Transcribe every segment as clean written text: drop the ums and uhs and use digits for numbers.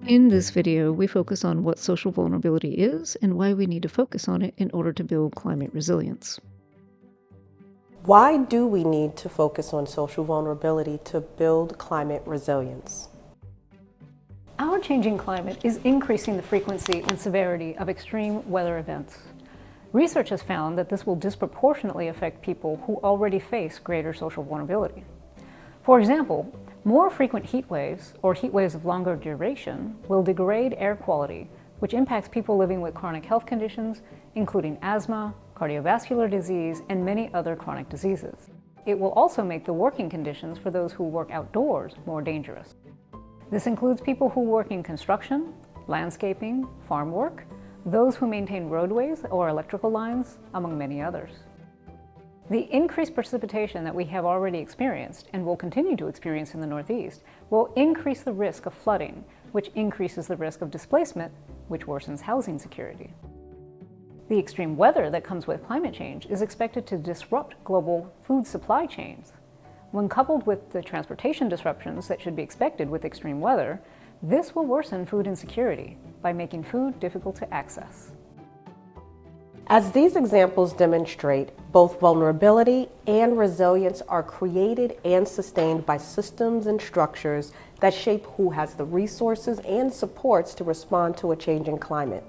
In this video, we focus on what social vulnerability is and why we need to focus on it in order to build climate resilience. Why do we need to focus on social vulnerability to build climate resilience? Our changing climate is increasing the frequency and severity of extreme weather events. Research has found that this will disproportionately affect people who already face greater social vulnerability. For example, more frequent heat waves, or heat waves of longer duration, will degrade air quality, which impacts people living with chronic health conditions, including asthma, cardiovascular disease, and many other chronic diseases. It will also make the working conditions for those who work outdoors more dangerous. This includes people who work in construction, landscaping, farm work, those who maintain roadways or electrical lines, among many others. The increased precipitation that we have already experienced and will continue to experience in the Northeast will increase the risk of flooding, which increases the risk of displacement, which worsens housing security. The extreme weather that comes with climate change is expected to disrupt global food supply chains. When coupled with the transportation disruptions that should be expected with extreme weather, this will worsen food insecurity by making food difficult to access. As these examples demonstrate, both vulnerability and resilience are created and sustained by systems and structures that shape who has the resources and supports to respond to a changing climate.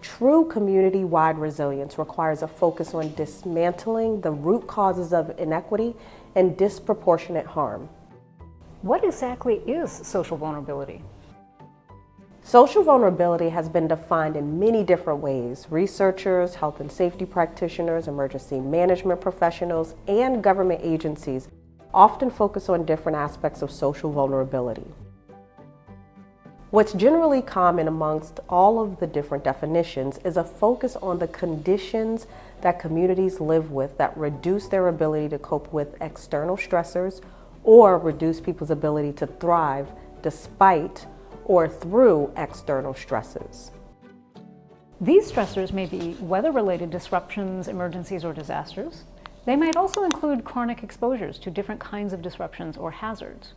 True community-wide resilience requires a focus on dismantling the root causes of inequity and disproportionate harm. What exactly is social vulnerability? Social vulnerability has been defined in many different ways. Researchers, health and safety practitioners, emergency management professionals, and government agencies often focus on different aspects of social vulnerability. What's generally common amongst all of the different definitions is a focus on the conditions that communities live with that reduce their ability to cope with external stressors or reduce people's ability to thrive despite or through external stresses. These stressors may be weather-related disruptions, emergencies, or disasters. They might also include chronic exposures to different kinds of disruptions or hazards.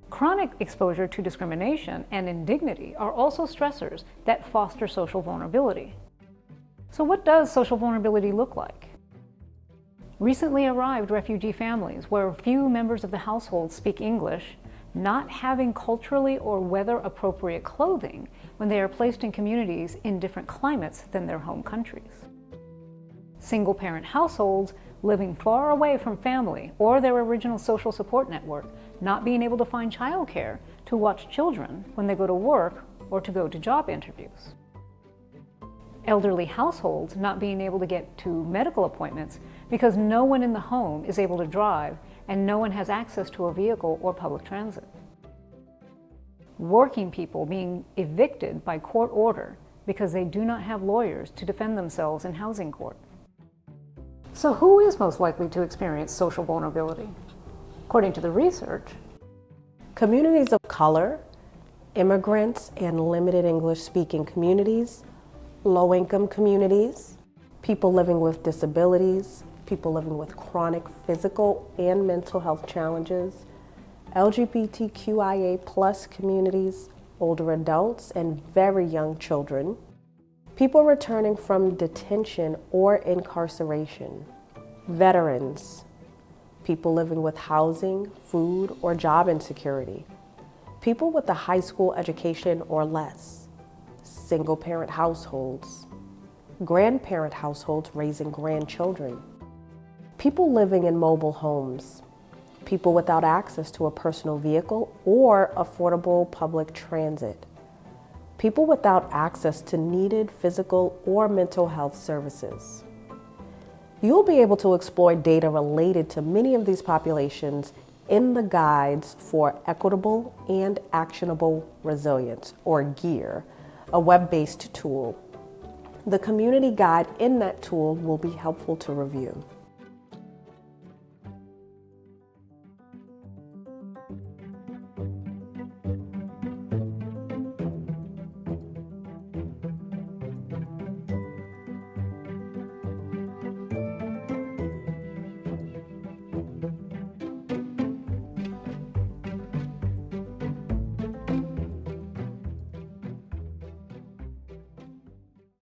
Chronic exposure to discrimination and indignity are also stressors that foster social vulnerability. So what does social vulnerability look like? Recently arrived refugee families where few members of the household speak English, not having culturally or weather-appropriate clothing when they are placed in communities in different climates than their home countries. Single-parent households living far away from family or their original social support network, not being able to find childcare to watch children when they go to work or to go to job interviews. Elderly households not being able to get to medical appointments because no one in the home is able to drive and no one has access to a vehicle or public transit. Working people being evicted by court order because they do not have lawyers to defend themselves in housing court. So who is most likely to experience social vulnerability? According to the research, communities of color, immigrants and limited English-speaking communities, low-income communities, people living with disabilities, people living with chronic physical and mental health challenges, LGBTQIA+ communities, older adults, and very young children, people returning from detention or incarceration, veterans, people living with housing, food, or job insecurity, people with a high school education or less, single-parent households, grandparent households raising grandchildren, people living in mobile homes, people without access to a personal vehicle or affordable public transit, people without access to needed physical or mental health services. You'll be able to explore data related to many of these populations in the Guides for Equitable and Actionable Resilience, or GEAR, a web-based tool. The community guide in that tool will be helpful to review.